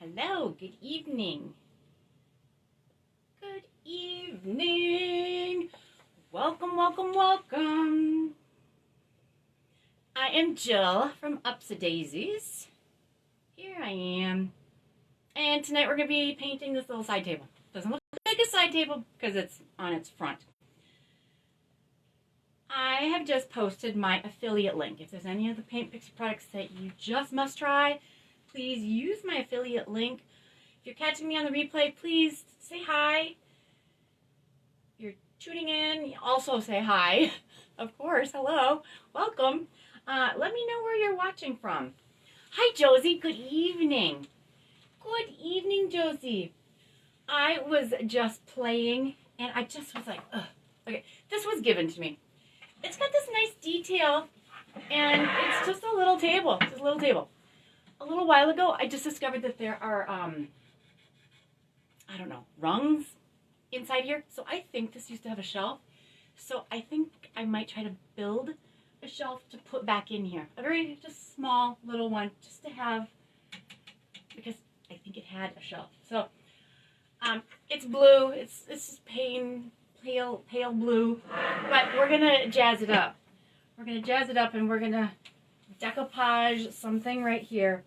Hello, good evening. Good evening. Welcome, welcome, welcome. I am Jill from Upsadaisies. Here I am. And tonight we're going to be painting this little side table. Doesn't look like a side table because it's on its front. I have just posted my affiliate link. If there's any of the Paint Pixie products that you just must try, please use my affiliate link. If you're catching me on the replay, please say hi. If you're tuning in, also say hi. Of course, hello, welcome. Let me know where you're watching from. Hi, Josie, good evening. Good evening, Josie. I was just playing, and I just was like, ugh. Okay, this was given to me. It's got this nice detail, and it's just a little table. Just a little table. A little while ago, I just discovered that there are, I don't know, rungs inside here. So I think this used to have a shelf. So I think I might try to build a shelf to put back in here. A very just small little one, just to have, because I think it had a shelf. So it's blue. It's just pale blue, but we're gonna jazz it up. We're gonna jazz it up, and we're gonna decoupage something right here.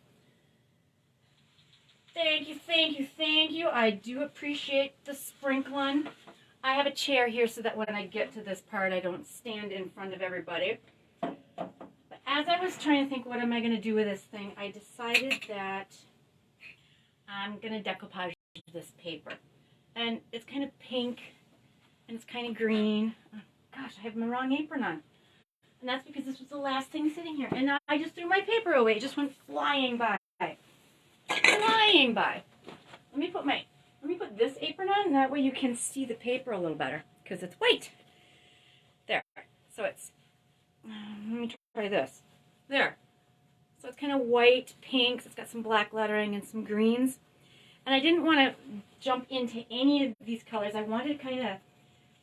Thank you, thank you, thank you. I do appreciate the sprinkling. I have a chair here so that when I get to this part, I don't stand in front of everybody. But as I was trying to think, what am I gonna do with this thing, I decided that I'm gonna decoupage this paper. And it's kind of pink, and it's kind of green. Oh, gosh, I have my wrong apron on. And that's because this was the last thing sitting here. And I just threw my paper away. It just went flying by. Flying by. Let me put this apron on, and that way you can see the paper a little better, because it's white. There. So it's, let me try this. There. So it's kind of white, pinks. It's got some black lettering and some greens. And I didn't want to jump into any of these colors. I wanted to kind of,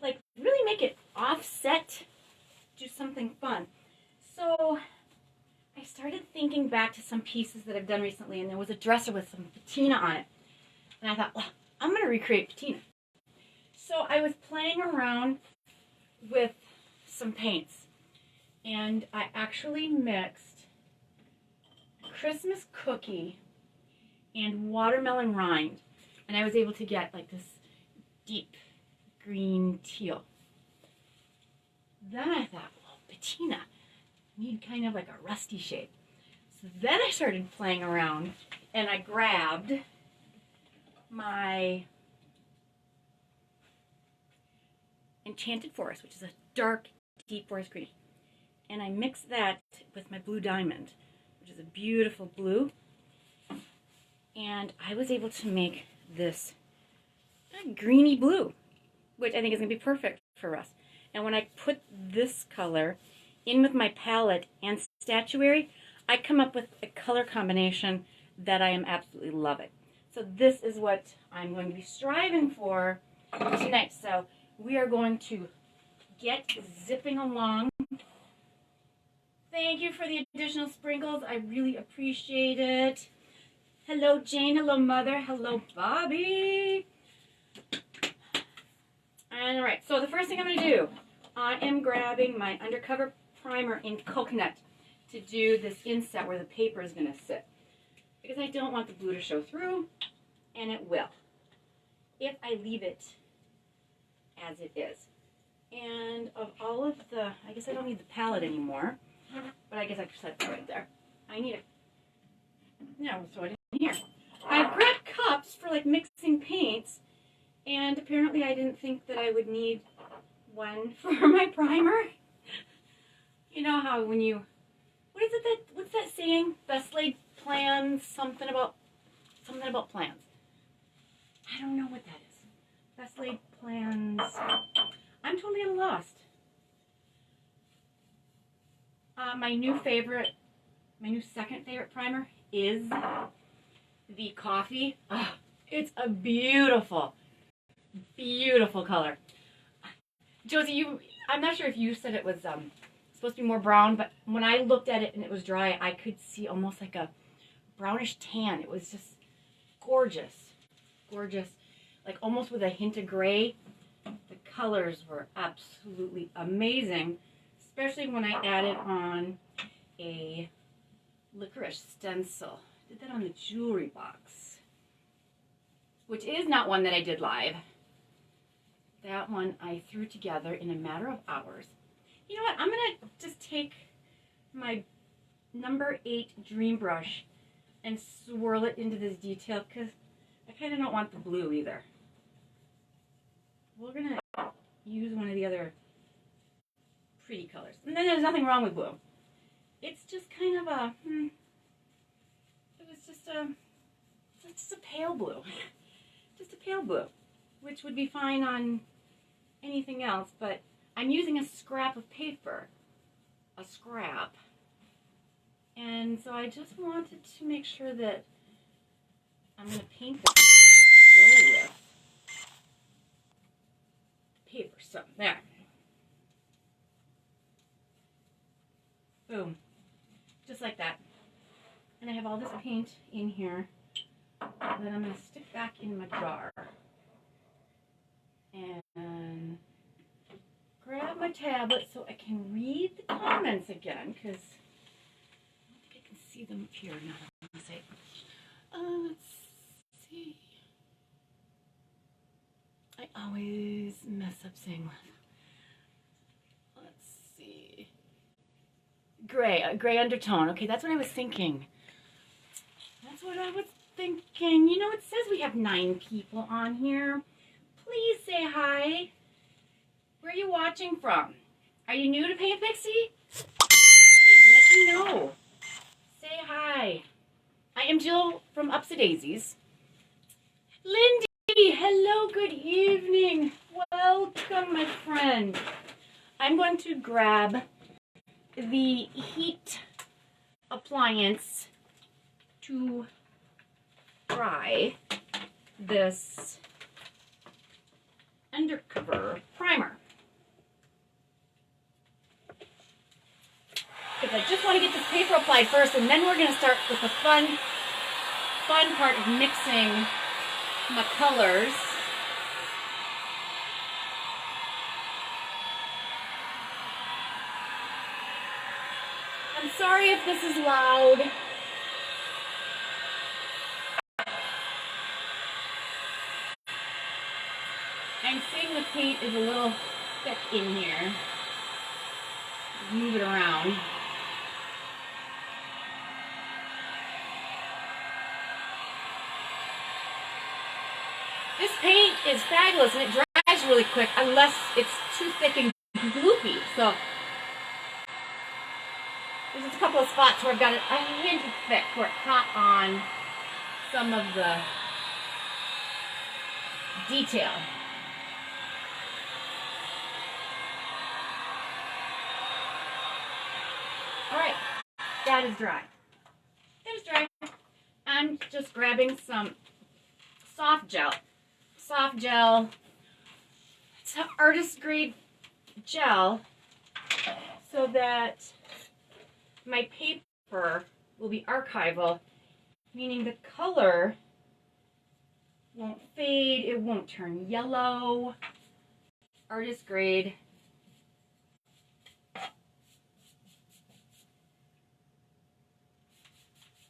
like, really make it offset, do something fun. So I started thinking back to some pieces that I've done recently, and there was a dresser with some patina on it. And I thought, well, I'm going to recreate patina. So I was playing around with some paints, and I actually mixed Christmas cookie and watermelon rind, and I was able to get like this deep green teal. Then I thought, well, patina, I need kind of like a rusty shade. So then I started playing around, and I grabbed my Enchanted Forest, which is a dark, deep forest green, and I mixed that with my Blue Diamond, which is a beautiful blue. And I was able to make this greeny blue, which I think is going to be perfect for us. And when I put this color in with my palette and statuary, I come up with a color combination that I am absolutely loving. So this is what I'm going to be striving for tonight. So we are going to get zipping along. Thank you for the additional sprinkles. I really appreciate it. Hello, Jane. Hello, Mother. Hello, Bobby. All right, so the first thing I'm going to do, I am grabbing my undercover primer in coconut to do this inset where the paper is going to sit, because I don't want the blue to show through, and it will if I leave it as it is. And of all of the, I guess I don't need the palette anymore, but I guess I just set that right there. I need it. No, so it here. I grabbed cups for like mixing paints, and apparently I didn't think that I would need one for my primer. You know how when you, what's that saying? Best laid plans, something about plans. I don't know what that is. Best laid plans. I'm totally at a lost. My new second favorite primer is the coffee. Oh, it's a beautiful, beautiful color. Josie, I'm not sure if you said it was supposed to be more brown, but when I looked at it and it was dry, I could see almost like a brownish tan. It was just, gorgeous. Gorgeous. Like almost with a hint of gray. The colors were absolutely amazing. Especially when I added on a licorice stencil. I did that on the jewelry box. Which is not one that I did live. That one I threw together in a matter of hours. You know what? I'm going to just take my number 8 Dream Brush and swirl it into this detail because I kind of don't want the blue either. We're going to use one of the other pretty colors. And then there's nothing wrong with blue. It's just kind of a, it's just a pale blue. Just a pale blue, which would be fine on anything else, but I'm using a scrap of paper. A scrap. And so I just wanted to make sure that I'm going to paint the colors that go with the paper. So, there. Boom. Just like that. And I have all this paint in here that I'm going to stick back in my jar. And grab my tablet so I can read the comments again, because I don't think I can see them up here now. Let's see. I always mess up saying that. Let's see. Gray undertone. Okay, that's what I was thinking. That's what I was thinking. You know, it says we have 9 people on here. Please say hi. Where are you watching from? Are you new to Paint Pixie? Please let me know. Say hi. I am Jill from Upsadaisies. Lindy, hello, good evening. Welcome, my friend. I'm going to grab the heat appliance to dry this undercover primer. Because I just want to get this paper applied first, and then we're going to start with the fun part of mixing my colors. I'm sorry if this is loud. I'm seeing the paint is a little thick in here. Move it around. This paint is fabulous and it dries really quick unless it's too thick and gloopy. So there's just a couple of spots where I've got it a hint thick where it caught on some of the detail. Alright, that is dry. That is dry. I'm just grabbing some soft gel. Soft gel. It's an artist grade gel so that my paper will be archival, meaning the color won't fade, it won't turn yellow. Artist grade.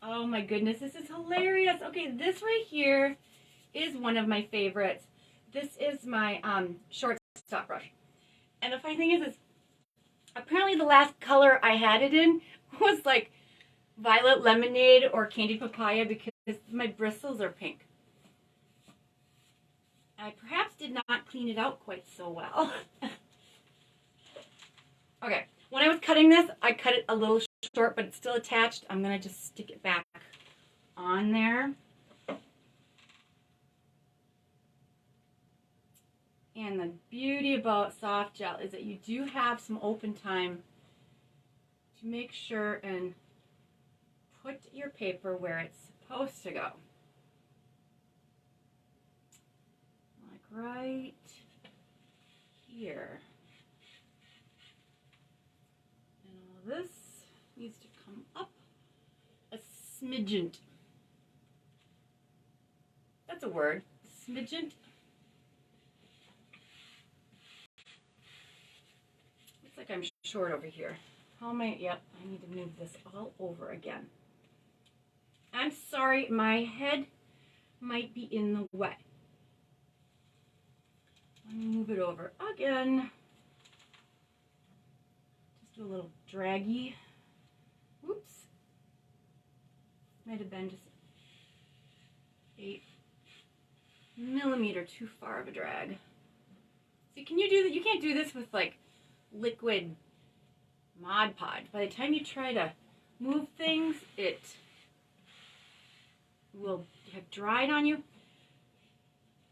Oh my goodness, this is hilarious. Okay, this right here is one of my favorites. This is my short stop brush. And the funny thing is apparently the last color I had it in was like violet lemonade or candied papaya because my bristles are pink. I perhaps did not clean it out quite so well. Okay, when I was cutting this, I cut it a little short, but it's still attached. I'm going to just stick it back on there. And the beauty about soft gel is that you do have some open time to make sure and put your paper where it's supposed to go. Like right here. And all this needs to come up a smidgen. That's a word. Smidgen. Looks like I'm short over here. How am I? Yep, I need to move this all over again. I'm sorry, my head might be in the way. Let me move it over again. Just a little draggy. Whoops. Might have been just 8mm too far of a drag. See, can you do that? You can't do this with like liquid Mod Podge. By the time you try to move things, it will have dried on you.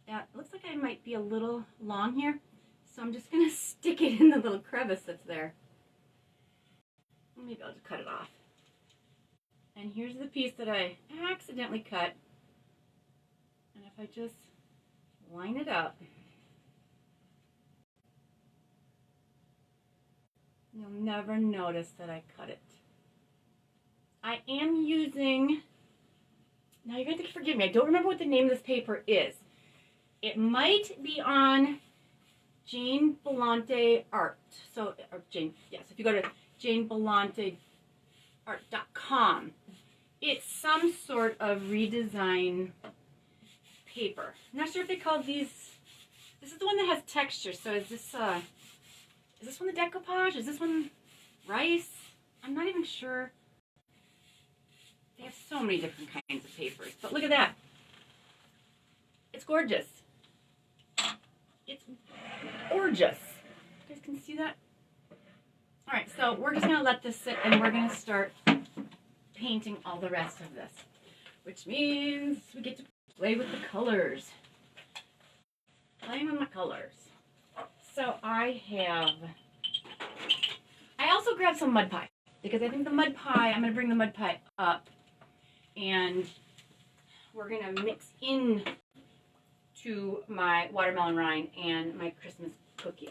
It looks like I might be a little long here, so I'm just going to stick it in the little crevice that's there. Maybe I'll just cut it off. And here's the piece that I accidentally cut. And if I just line it up, you'll never notice that I cut it. I am using, now you're going to forgive me, I don't remember what the name of this paper is. It might be on Jane Belante Art. So, or Jane, yes, if you go to janebelanteart.com, it's some sort of redesign paper. I'm not sure if they call these, this is the one that has texture, so is this one the decoupage? Is this one rice? I'm not even sure. They have so many different kinds of papers, but look at that. It's gorgeous. It's gorgeous. You guys can see that? All right, so we're just gonna let this sit and we're gonna start painting all the rest of this, which means we get to play with the colors. Playing with my colors. So I also grabbed some mud pie because I think the mud pie, I'm gonna bring the mud pie up and we're gonna mix in to my watermelon rind and my Christmas cookie.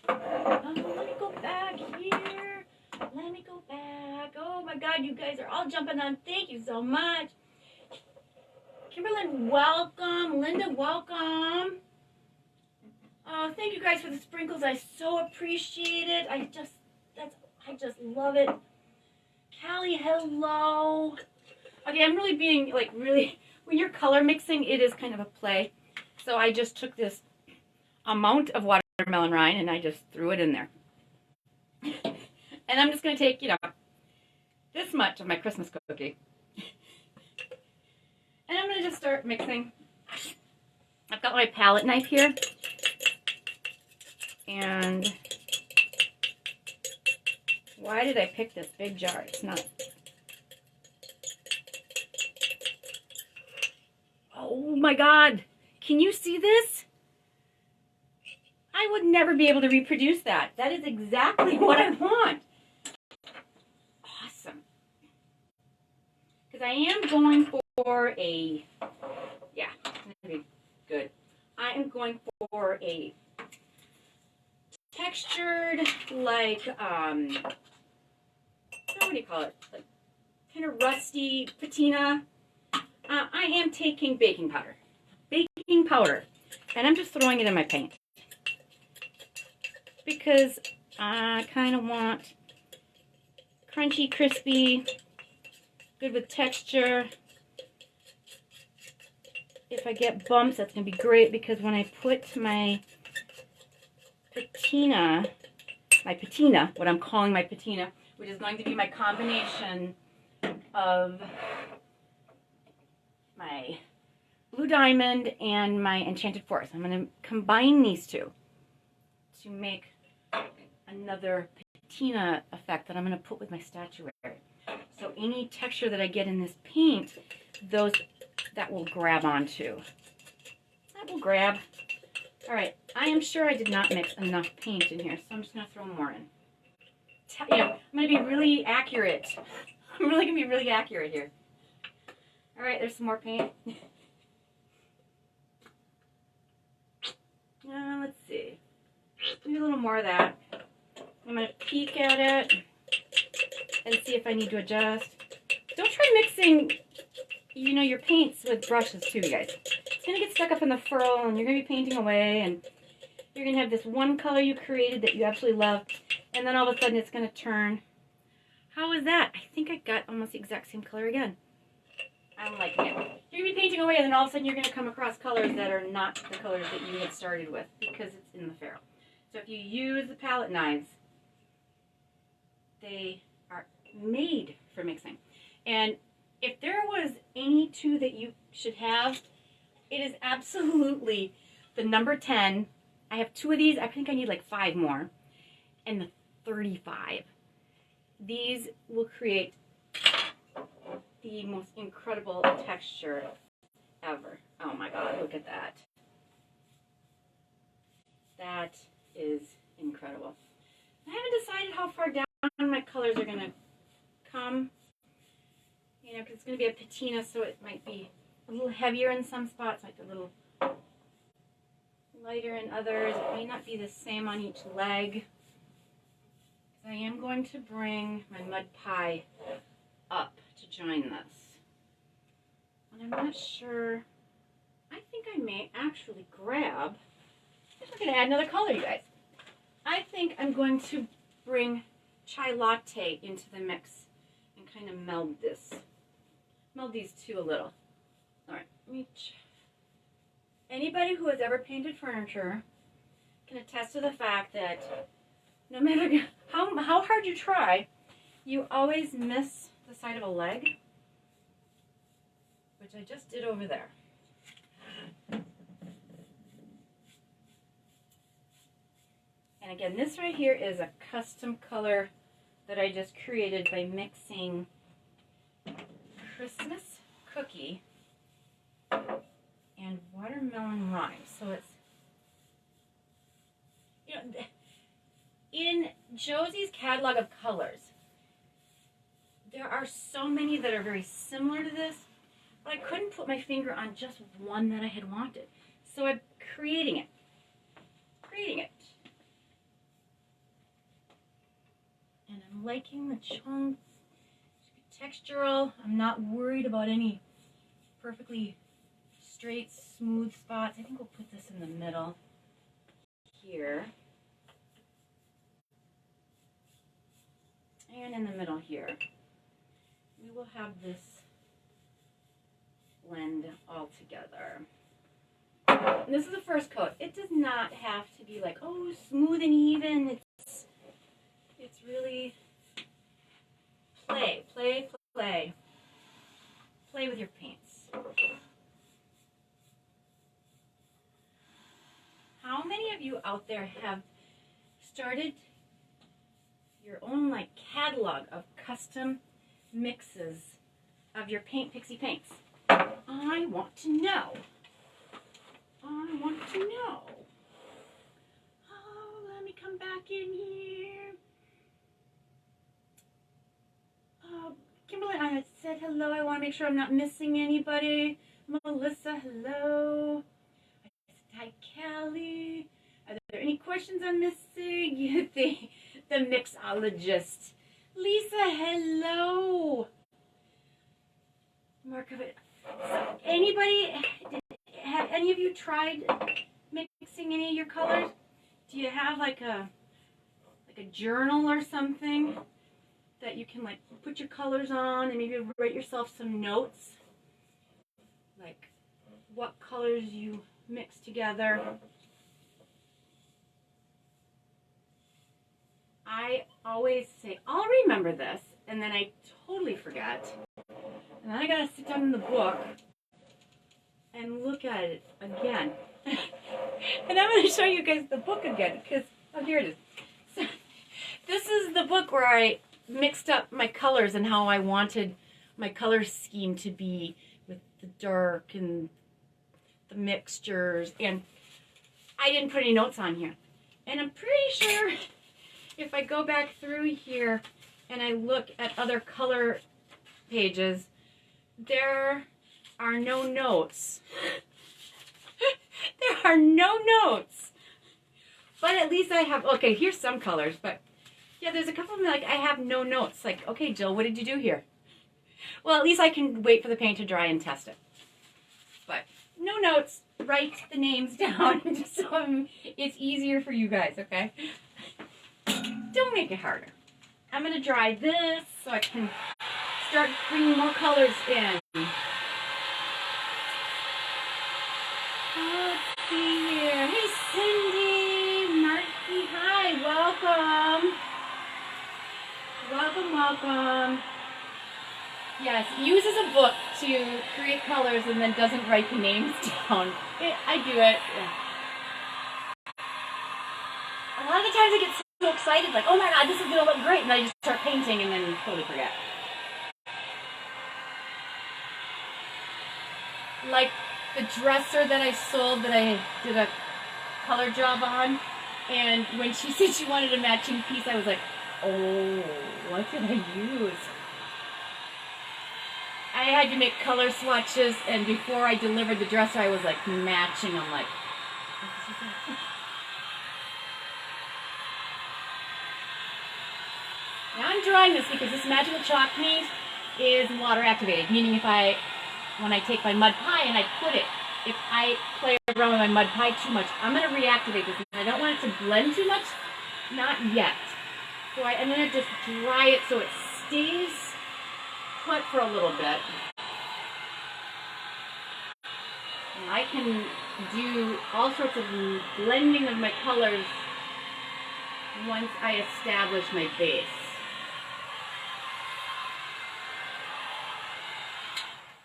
Oh, let me go back here. Let me go back. Oh my God, you guys are all jumping on. Thank you so much. Kimberlyn, welcome. Linda, welcome. Oh, thank you guys for the sprinkles. I so appreciate it. I just love it. Callie, hello. Okay, I'm really being like when you're color mixing, it is kind of a play. So I just took this amount of watermelon rind and I just threw it in there. And I'm just going to take, this much of my Christmas cookie. And I'm going to just start mixing. I've got my palette knife here. And why did I pick this big jar? It's not. Oh my God. Can you see this? I would never be able to reproduce that. That is exactly what I want. Awesome. Because I am going for a, yeah, it's going to be good. I am going for a textured, like, what do you call it? Like, kind of rusty patina. I am taking baking powder. Baking powder. And I'm just throwing it in my paint. Because I kind of want crunchy, crispy, good with texture. If I get bumps, that's going to be great because when I put my patina, what I'm calling my patina, which is going to be my combination of my blue diamond and my enchanted forest. I'm going to combine these two to make another patina effect that I'm going to put with my statuary. So any texture that I get in this paint, that will grab onto. That will grab. All right, I am sure I did not mix enough paint in here, so I'm just going to throw more in. I'm going to be really accurate. I'm really going to be really accurate here. All right, there's some more paint. Let's see. Maybe a little more of that. I'm going to peek at it and see if I need to adjust. Don't try mixing you know, your paints with brushes too, you guys. It's going to get stuck up in the furrow, and you're going to be painting away, and you're going to have this one color you created that you absolutely love, and then all of a sudden it's going to turn. How is that? I think I got almost the exact same color again. I'm liking it. You're going to be painting away, and then all of a sudden you're going to come across colors that are not the colors that you had started with because it's in the ferrule. So if you use the palette knives, they are made for mixing. And if there was any two that you should have, it is absolutely the number 10. I have 2 of these. I think I need like 5 more. And the 35. These will create the most incredible texture ever. Oh my God, look at that. That is incredible. I haven't decided how far down my colors are going to come. You know, because it's going to be a patina, so it might be a little heavier in some spots, might be a little lighter in others. It may not be the same on each leg. I am going to bring my mud pie up to join this. And I'm not sure. I think I may actually grab. We're going to add another color, you guys. I think I'm going to bring chai latte into the mix and kind of meld this. Meld these two a little. All right, let me anybody who has ever painted furniture can attest to the fact that no matter how hard you try, you always miss the side of a leg, which I just did over there. And again, this right here is a custom color that I just created by mixing Christmas cookie and watermelon rind. So it's, you know, in Josie's catalog of colors, there are so many that are very similar to this, but I couldn't put my finger on just one that I had wanted. So I'm creating it. And I'm liking the chunks, textural. I'm not worried about any perfectly straight, smooth spots. I think we'll put this in the middle here. And in the middle here. We will have this blend all together. And this is the first coat. It does not have to be like, oh, smooth and even. It's really play with your paints. How many of you out there have started your own like catalog of custom mixes of your Pixie paints? I want to know. Oh, let me come back in here. Kimberly, I said hello. I want to make sure I'm not missing anybody. Melissa, hello. Hi, Kelly. Are there any questions I'm missing? You think the mixologist. Lisa, hello. Mark of it. So anybody, have any of you tried mixing any of your colors? Do you have like a journal or something that you can like put your colors on and maybe write yourself some notes? Like what colors you mix together. I always say, I'll remember this, and then I totally forget. And then I gotta sit down in the book and look at it again. And I'm gonna show you guys the book again, because, oh, here it is. So, this is the book where I mixed up my colors and how I wanted my color scheme to be with the dark and the mixtures, and I didn't put any notes on here. And I'm pretty sure if I go back through here and I look at other color pages, there are no notes. There are no notes. But at least I have, okay, here's some colors, but yeah, there's a couple of them like I have no notes. Like, okay, Jill, what did you do here? Well, at least I can wait for the paint to dry and test it. But no notes. Write the names down just so it's easier for you guys, okay? Don't make it harder. I'm going to dry this so I can start bringing more colors in. Let's see here. Hey, Cindy, Marky, hi, welcome. Welcome, welcome. Yes, uses a book to create colors and then doesn't write the names down. I do it. Yeah. A lot of the times I get so excited, like, oh my god, this is going to look great, and I just start painting and then totally forget. Like the dresser that I sold that I did a color job on, and when she said she wanted a matching piece, I was like, oh, what did I use? I had to make color swatches, and before I delivered the dresser, I was like matching. I'm like, now I'm drawing this because this magical chalk paint is water activated, meaning when I take my mud pie and I put it, if I play around with my mud pie too much, I'm going to reactivate this. I don't want it to blend too much, not yet. So I'm going to just dry it so it stays put for a little bit. And I can do all sorts of blending of my colors once I establish my base.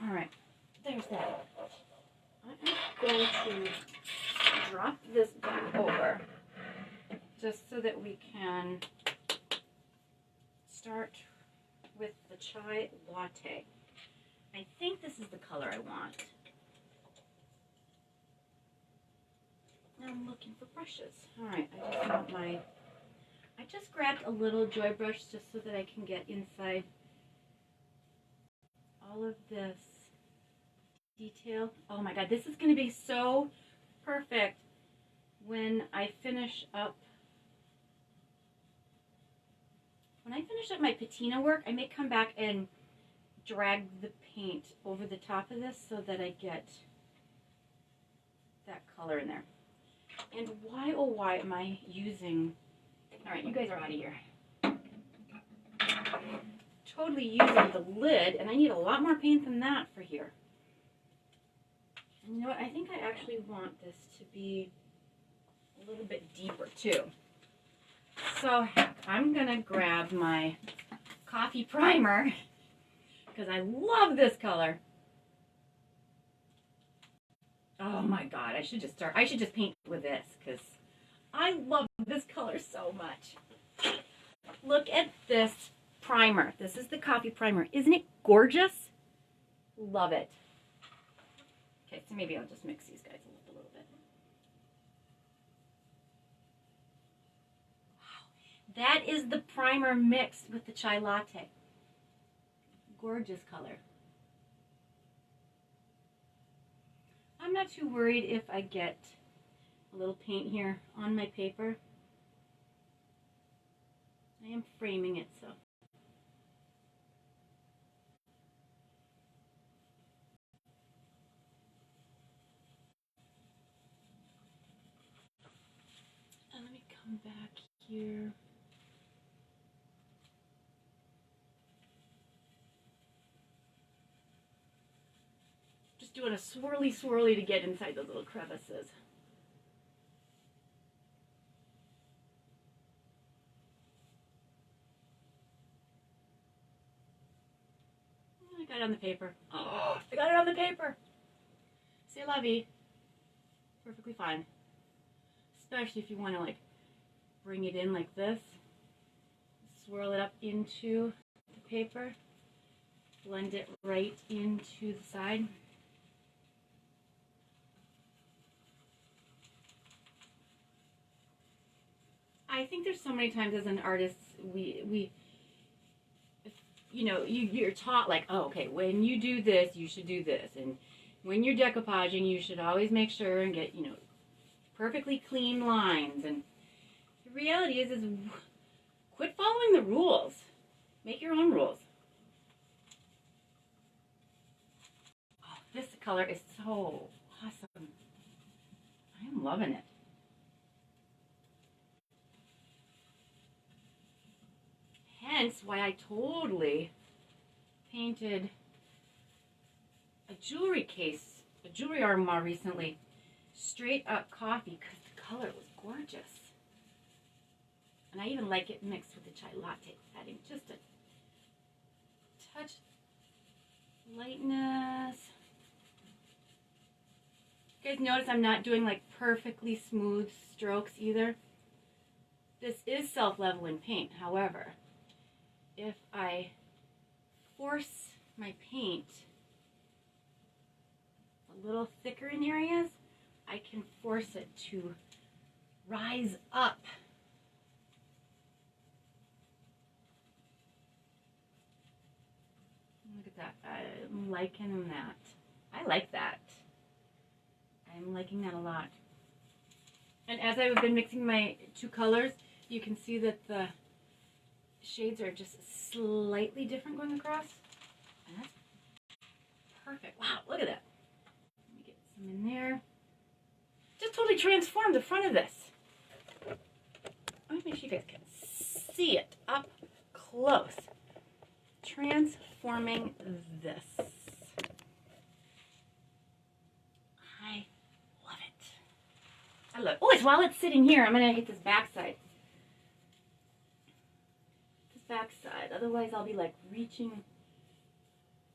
All right, there's that. I'm going to drop this back over just so that we can start with the chai latte. I think this is the color I want. Now I'm looking for brushes. All right, I just grabbed a little joy brush just so that I can get inside all of this detail. Oh my god, this is going to be so perfect when I finish up. When I finish up my patina work, I may come back and drag the paint over the top of this so that I get that color in there. And why, oh why am I using... Alright, you guys are out of here. Totally using the lid, and I need a lot more paint than that for here. And you know what, I think I actually want this to be a little bit deeper too. So I'm going to grab my coffee primer because I love this color. Oh my god, I should just paint with this because I love this color so much. Look at this primer. This is the coffee primer. Isn't it gorgeous? Love it. Okay, so maybe I'll just mix these guys up a little bit. Wow, that is the primer mixed with the chai latte. Gorgeous color. I'm not too worried if I get a little paint here on my paper. I am framing it, so. And let me come back here. Just doing a swirly to get inside those little crevices. I got it on the paper. Oh, I got it on the paper. C'est la vie. Perfectly fine. Especially if you want to like bring it in like this. Swirl it up into the paper. Blend it right into the side. I think there's so many times as an artist you know, you're taught like, oh, okay, when you do this, you should do this, and when you're decoupaging, you should always make sure and get, you know, perfectly clean lines. And the reality is quit following the rules. Make your own rules. color is so awesome. I am loving it. Hence why I totally painted a jewelry case, a jewelry armoire recently, straight up coffee because the color was gorgeous. And I even like it mixed with the chai latte, adding just a touch lightness. You guys notice I'm not doing like perfectly smooth strokes either. This is self-leveling paint. However, if I force my paint a little thicker in areas, I can force it to rise up. Look at that. I'm liking that. I like that. I'm liking that a lot. And as I've been mixing my two colors, you can see that the shades are just slightly different going across. And that's perfect. Wow, look at that. Let me get some in there. Just totally transformed the front of this. Let me make sure you guys can see it up close. Transforming this. I love it. I love it. Oh, while it's sitting here, I'm going to hit this backside. This backside. Otherwise, I'll be like reaching,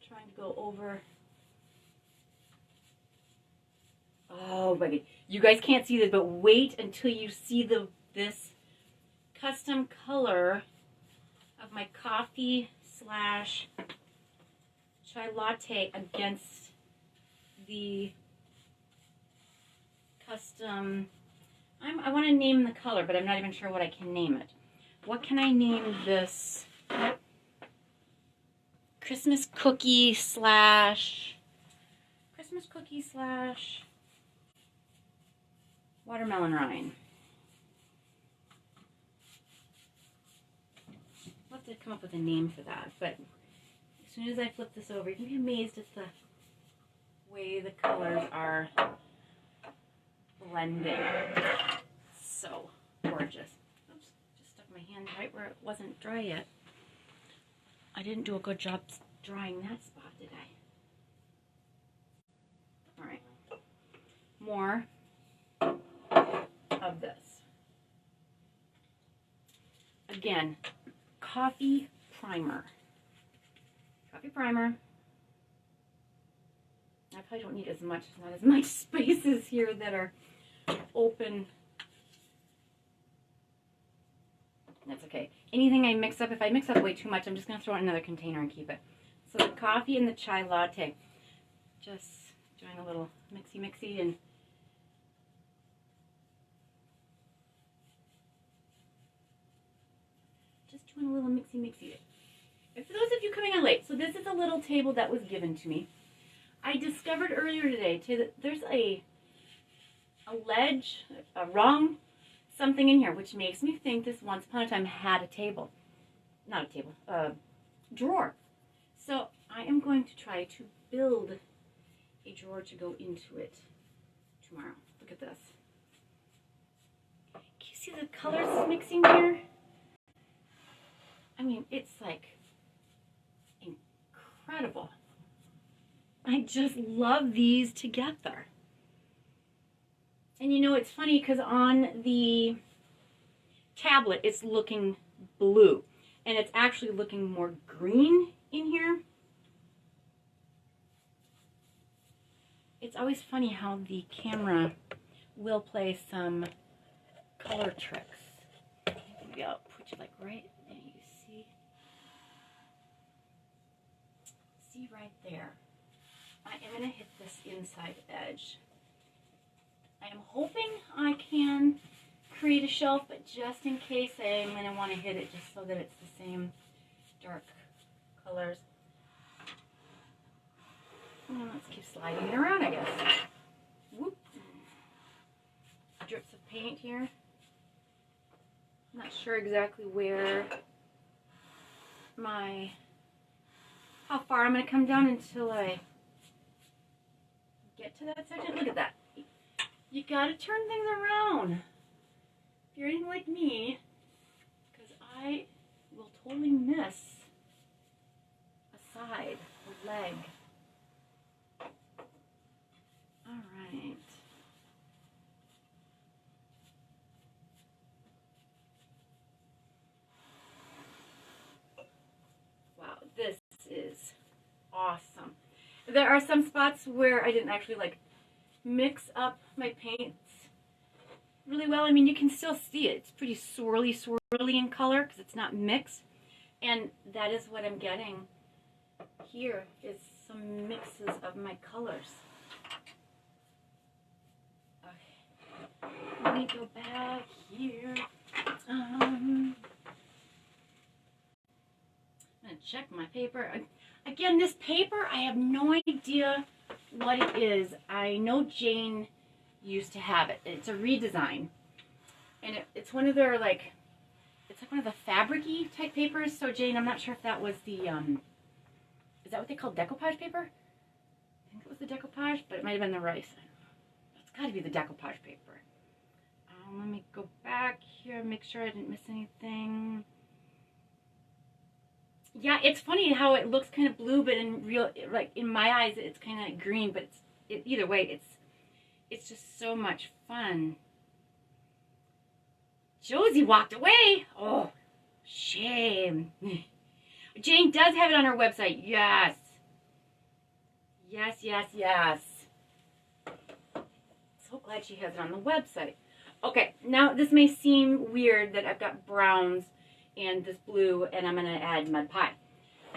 trying to go over. Oh my God. You guys can't see this, but wait until you see this custom color of my coffee / chai latte against the custom. I want to name the color, but I'm not even sure what I can name it. What can I name this? Christmas cookie / watermelon rind. I'll have to come up with a name for that, but as soon as I flip this over, you're going to be amazed at the way the colors are blending. So gorgeous. Oops, just stuck my hand right where it wasn't dry yet. I didn't do a good job drying that spot, did I? All right. More of this. Again, coffee primer. Coffee primer. I probably don't need as much, not as much spaces here that are open. That's okay. Anything I mix up, if I mix up way too much, I'm just going to throw it in another container and keep it. So the coffee and the chai latte. Just doing a little mixy and just doing a little mixy. And for those of you coming on late, so this is a little table that was given to me. I discovered earlier today that there's a ledge, a rung, something in here, which makes me think this once upon a time had a table. Not a table, a drawer. So I am going to try to build a drawer to go into it tomorrow. Look at this. Can you see the colors mixing here? I mean, it's like incredible. I just love these together. And you know, it's funny because on the tablet, it's looking blue. And it's actually looking more green in here. It's always funny how the camera will play some color tricks. Maybe I'll put you like right there, you see? See right there. I am going to hit this inside edge. I am hoping I can create a shelf, but just in case I'm going to want to hit it just so that it's the same dark colors. And let's keep sliding it around, I guess. Whoop. Drips of paint here. I'm not sure exactly how far I'm going to come down until I get to that section. Look at that. You gotta turn things around. If you're anything like me, because I will totally miss a side, a leg. All right. Wow, this is awesome. There are some spots where I didn't actually like mix up my paints really well. I mean, you can still see it. It's pretty swirly in color because it's not mixed. And that is what I'm getting here, is some mixes of my colors. Okay, let me go back here. I'm gonna check my paper. Again, this paper, I have no idea what it is. I know Jane used to have it. It's a redesign. And it's one of their, like, it's like one of the fabric-y type papers. So Jane, I'm not sure if that was the, is that what they call decoupage paper? I think it was the decoupage, but it might have been the rice. It's got to be the decoupage paper. Let me go back here, make sure I didn't miss anything. Yeah, it's funny how it looks kind of blue, but in real, like in my eyes, it's kind of green. But either way, it's just so much fun. Josie walked away. Oh, shame. Jane does have it on her website. Yes. Yes, yes, yes. So glad she has it on the website. Okay, now this may seem weird that I've got browns and this blue, and I'm going to add mud pie.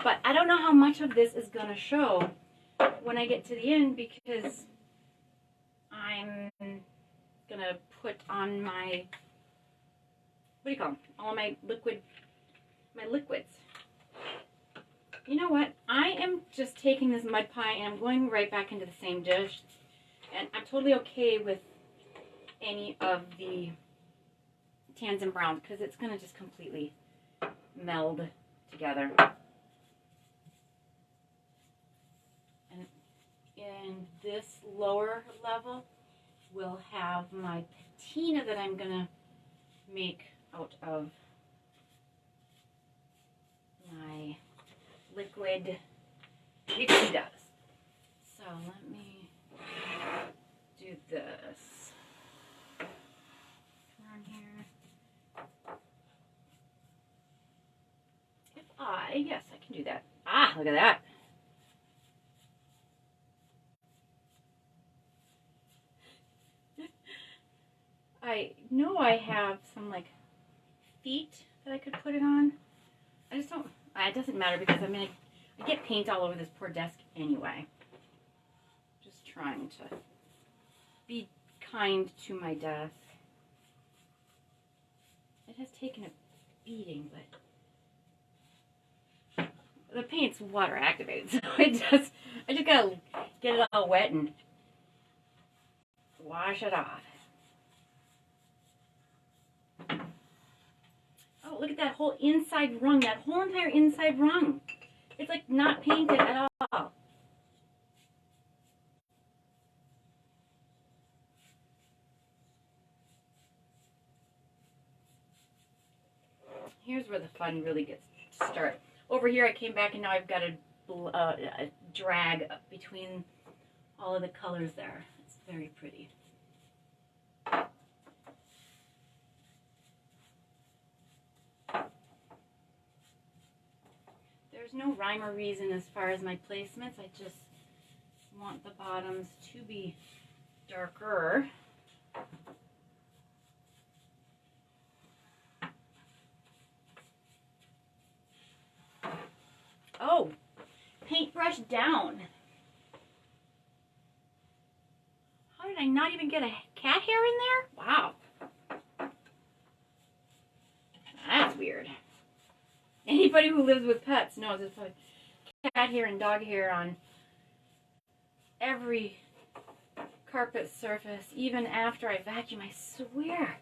But I don't know how much of this is going to show when I get to the end, because I'm going to put on my, what do you call them? All my liquids. You know what? I am just taking this mud pie and I'm going right back into the same dish. And I'm totally okay with any of the tans and browns because it's going to just completely meld together. And in this lower level, we'll have my patina that I'm going to make out of my liquid Pixie dust. So let me do this. Turn here. Yes, I can do that. Ah, look at that. I know I have some like feet that I could put it on. I just don't, it doesn't matter because I get paint all over this poor desk anyway. Just trying to be kind to my desk. It has taken a beating, but the paint's water activated, so I just gotta get it all wet and wash it off. Oh, look at that whole inside rung, that whole entire inside rung. It's like not painted at all. Here's where the fun really gets started. Over here I came back and now I've got a drag between all of the colors there. It's very pretty. There's no rhyme or reason as far as my placements. I just want the bottoms to be darker. Oh, paintbrush down. How did I not even get a cat hair in there? Wow. That's weird. Anybody who lives with pets knows there's probably cat hair and dog hair on every carpet surface, even after I vacuum, I swear.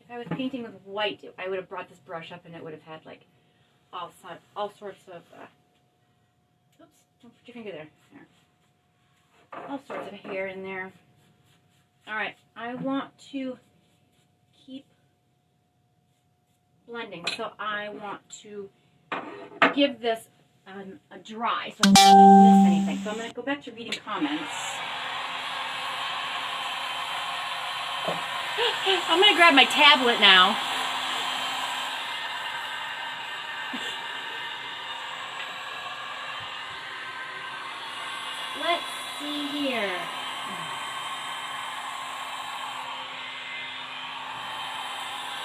If I was painting with white, I would have brought this brush up and it would have had like all sorts of, oops, don't put your finger there. all sorts of hair in there. All right, I want to keep blending, so I want to give this a dry so I don't miss anything. So I'm going to go back to reading comments. I'm going to grab my tablet now. Let's see here.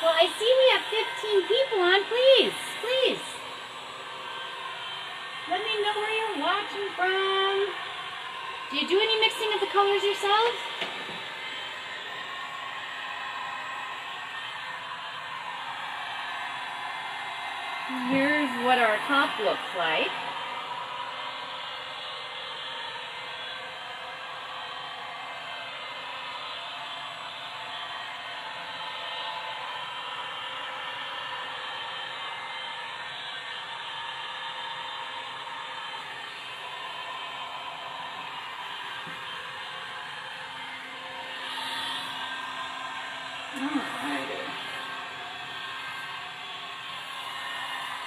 Well, I see we have 15 people on. Please, please. Let me know where you're watching from. Do you do any mixing of the colors yourself? Here's what our top looks like.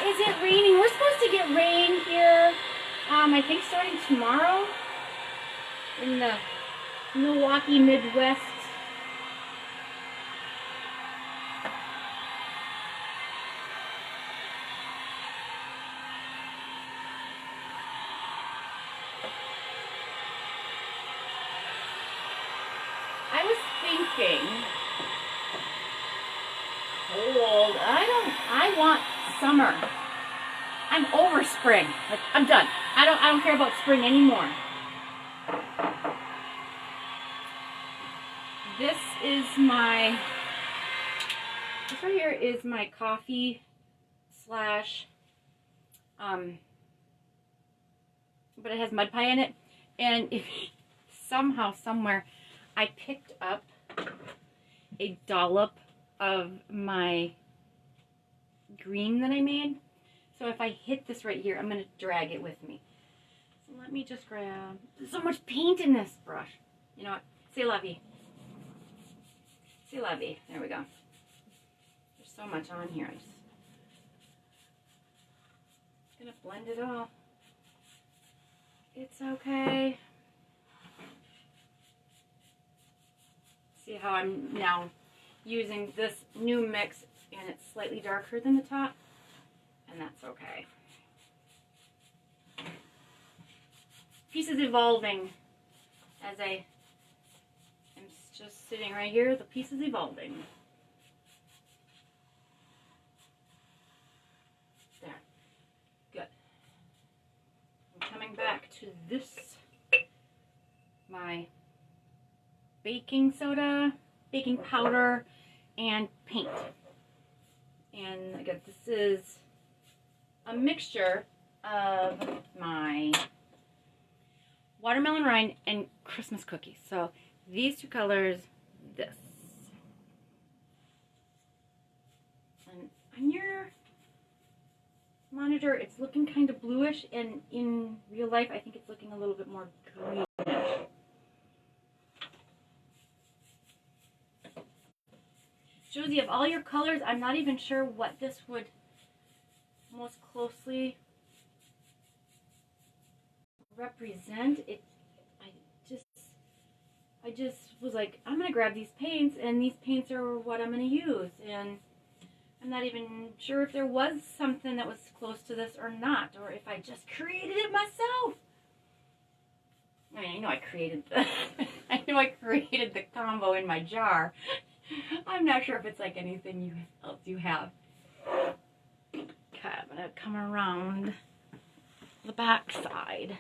Is it raining? We're supposed to get rain here, I think starting tomorrow in the Milwaukee Midwest. I was thinking, cold. I want summer. I'm over spring. Like, I'm done. I don't care about spring anymore. This right here is my coffee slash, but it has mud pie in it. And if somehow, somewhere, I picked up a dollop of my green that I made. So if I hit this right here, I'm going to drag it with me. So let me just grab... There's so much paint in this brush. You know what? C'est la vie. C'est la vie. There we go. There's so much on here. I'm just going to blend it all. It's okay. See how I'm now using this new mix and it's slightly darker than the top, and that's okay. Piece is evolving as I am just sitting right here. The piece is evolving. There. Good. I'm coming back to this, my baking soda, baking powder, and paint. And again, this is a mixture of my watermelon rind and Christmas cookies. So these two colors, this. And on your monitor, it's looking kind of bluish, and in real life, I think it's looking a little bit more greenish. Josie, of all your colors, I'm not even sure what this would most closely represent. I just was like, I'm gonna grab these paints, and these paints are what I'm gonna use, and I'm not even sure if there was something that was close to this or not, or if I just created it myself. I mean, I know I created the combo in my jar. I'm not sure if it's like anything else you have. Okay, I'm gonna come around the back side.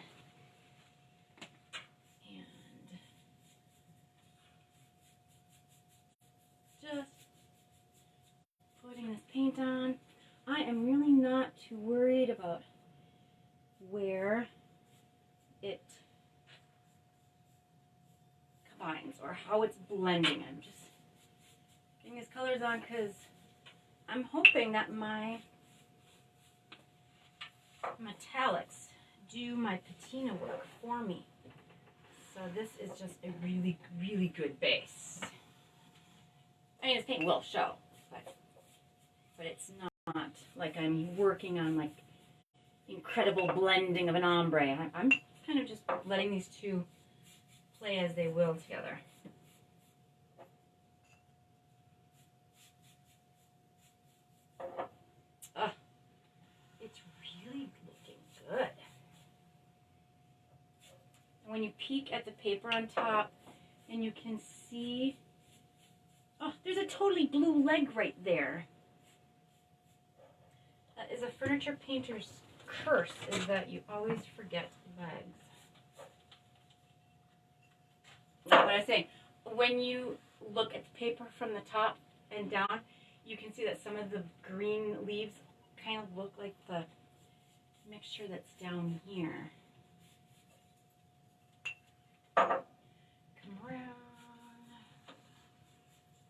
And just putting this paint on. I am really not too worried about where it combines or how it's blending. I'm just getting these colors on because I'm hoping that my metallics do my patina work for me. So this is just a really, really good base. I mean, this paint will show, but it's not like I'm working on like incredible blending of an ombre. I'm kind of just letting these two play as they will together. It's really looking good. And when you peek at the paper on top, and you can see, oh, there's a totally blue leg right there. That is a furniture painter's curse, is that you always forget legs. Now, what I say, when you look at the paper from the top and down, you can see that some of the green leaves kind of look like the mixture that's down here. Come around.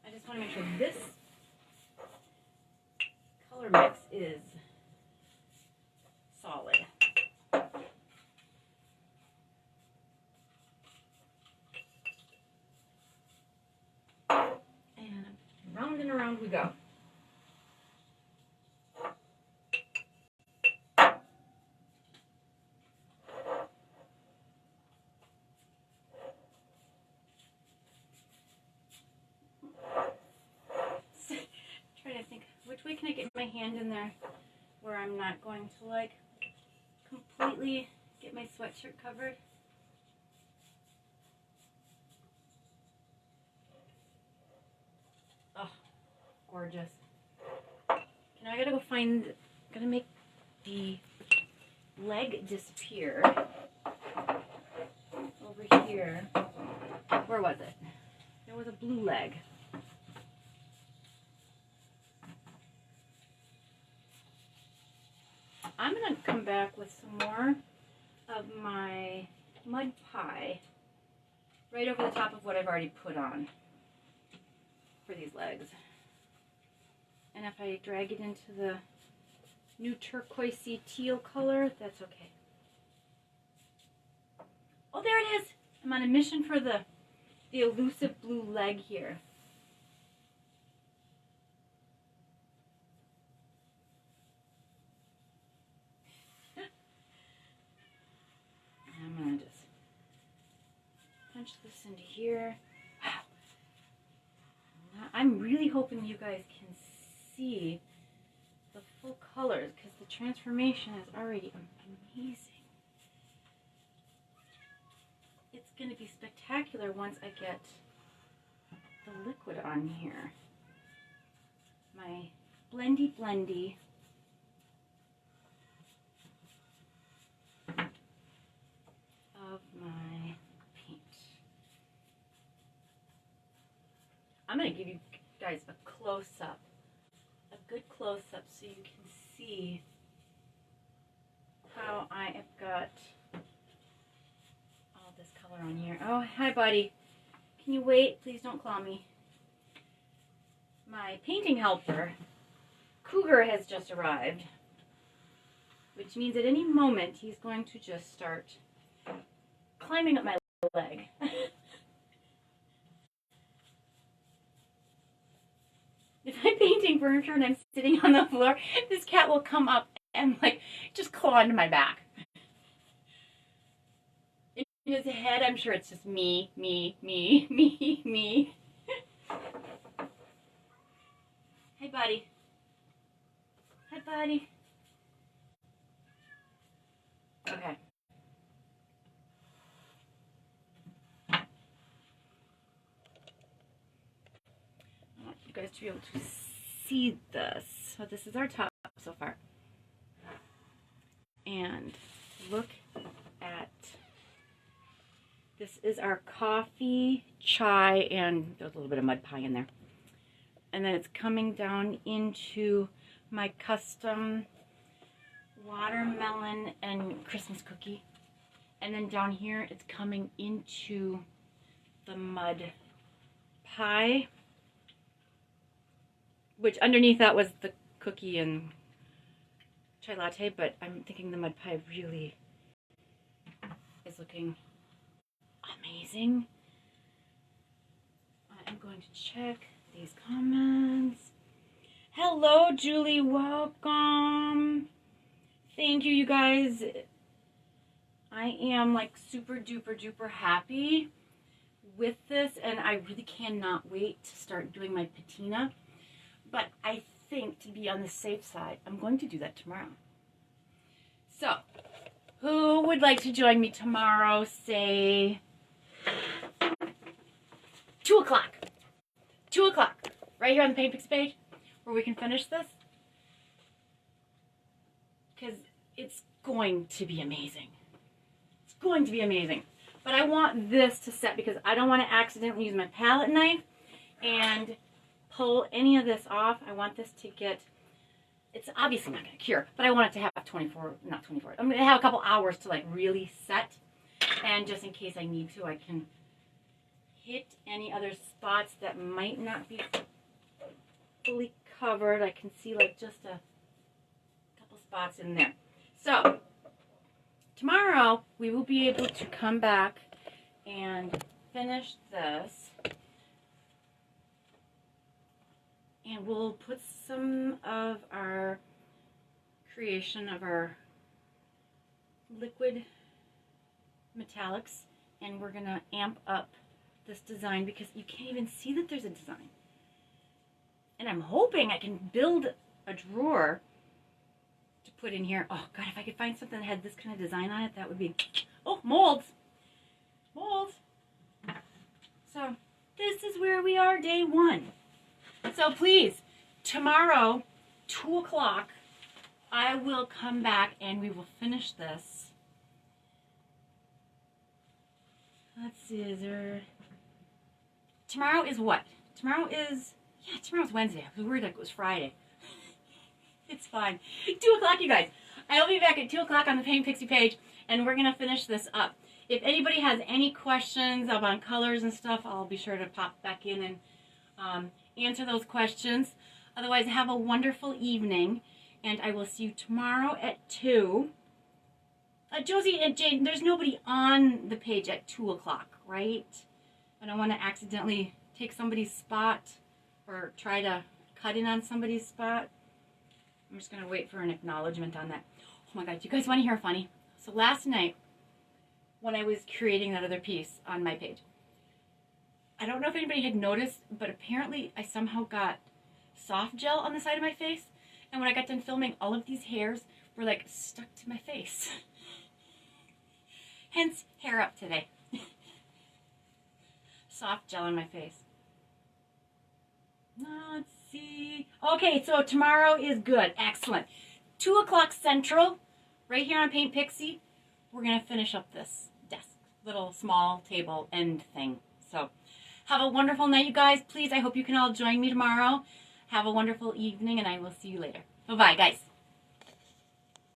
I just want to make sure this color mix is solid. And round and around we go. Trying to think, which way can I get my hand in there where I'm not going to like completely get my sweatshirt covered? Oh, gorgeous. Now I gotta go find, gotta make the leg disappear over here. Where was it? There was a blue leg. I'm going to come back with some more of my mud pie right over the top of what I've already put on for these legs. And if I drag it into the new turquoisey teal color, that's okay. Oh, there it is. I'm on a mission for the elusive blue leg here. I'm going to just punch this into here. Wow. I'm really hoping you guys can see the full colors because the transformation is already amazing. It's going to be spectacular once I get the liquid on here. My blendy of my paint. I'm going to give you guys a close-up, a good close-up so you can see how I have got all this color on here. Oh, hi buddy. Can you wait? Please don't claw me. My painting helper, Cougar, has just arrived, which means at any moment he's going to just start climbing up my leg. If I'm painting furniture and I'm sitting on the floor, this cat will come up and like just claw into my back. In his head, I'm sure it's just me. Hey, buddy. Hi, buddy. Okay. I want you guys to be able to see this. So this is our top so far. And look at, this is our coffee, chai, and there's a little bit of mud pie in there. And then it's coming down into my custom watermelon and Christmas cookie. And then down here it's coming into the mud pie, which underneath that was the cookie and chai latte, but I'm thinking the mud pie really is looking amazing. I'm going to check these comments. Hello, Julie. Welcome. Thank you, you guys. I am like super duper duper happy with this, and I really cannot wait to start doing my patina. But I think, to be on the safe side, I'm going to do that tomorrow. So, who would like to join me tomorrow, say 2 o'clock? 2 o'clock, right here on the Paint Pixie page, where we can finish this. Because it's going to be amazing. It's going to be amazing. But I want this to set because I don't want to accidentally use my palette knife and pull any of this off. I want this to get, it's obviously not going to cure, but I want it to have I'm going to have a couple hours to like really set. And just in case I need to, I can hit any other spots that might not be fully covered. I can see like just a couple spots in there. So tomorrow we will be able to come back and finish this, and we'll put some of our creation of our liquid metallics, and we're gonna amp up this design because you can't even see that there's a design. And I'm hoping I can build a drawer to put in here. Oh God, if I could find something that had this kind of design on it, that would be, oh, molds. Molds. So this is where we are, day 1. So please, tomorrow, 2 o'clock, I will come back and we will finish this. Let's see, is there... Tomorrow is what? Tomorrow is... Yeah, tomorrow's Wednesday. I was worried like it was Friday. It's fine. 2 o'clock, you guys. I'll be back at 2 o'clock on the Paint Pixie page, and we're going to finish this up. If anybody has any questions about colors and stuff, I'll be sure to pop back in and answer those questions. Otherwise, have a wonderful evening, and I will see you tomorrow at 2. Josie and Jane, there's nobody on the page at 2 o'clock, right? I don't want to accidentally take somebody's spot or try to cut in on somebody's spot. I'm just going to wait for an acknowledgement on that. Oh my God, you guys want to hear funny? So last night, when I was creating that other piece on my page, I don't know if anybody had noticed, but apparently I somehow got soft gel on the side of my face. And when I got done filming, all of these hairs were like stuck to my face. Hence, hair up today. Soft gel on my face. Let's see. Okay, so tomorrow is good. Excellent. 2 o'clock Central, right here on Paint Pixie, we're going to finish up this desk, little small table end thing. So have a wonderful night, you guys. Please, I hope you can all join me tomorrow. Have a wonderful evening, and I will see you later. Bye-bye, guys.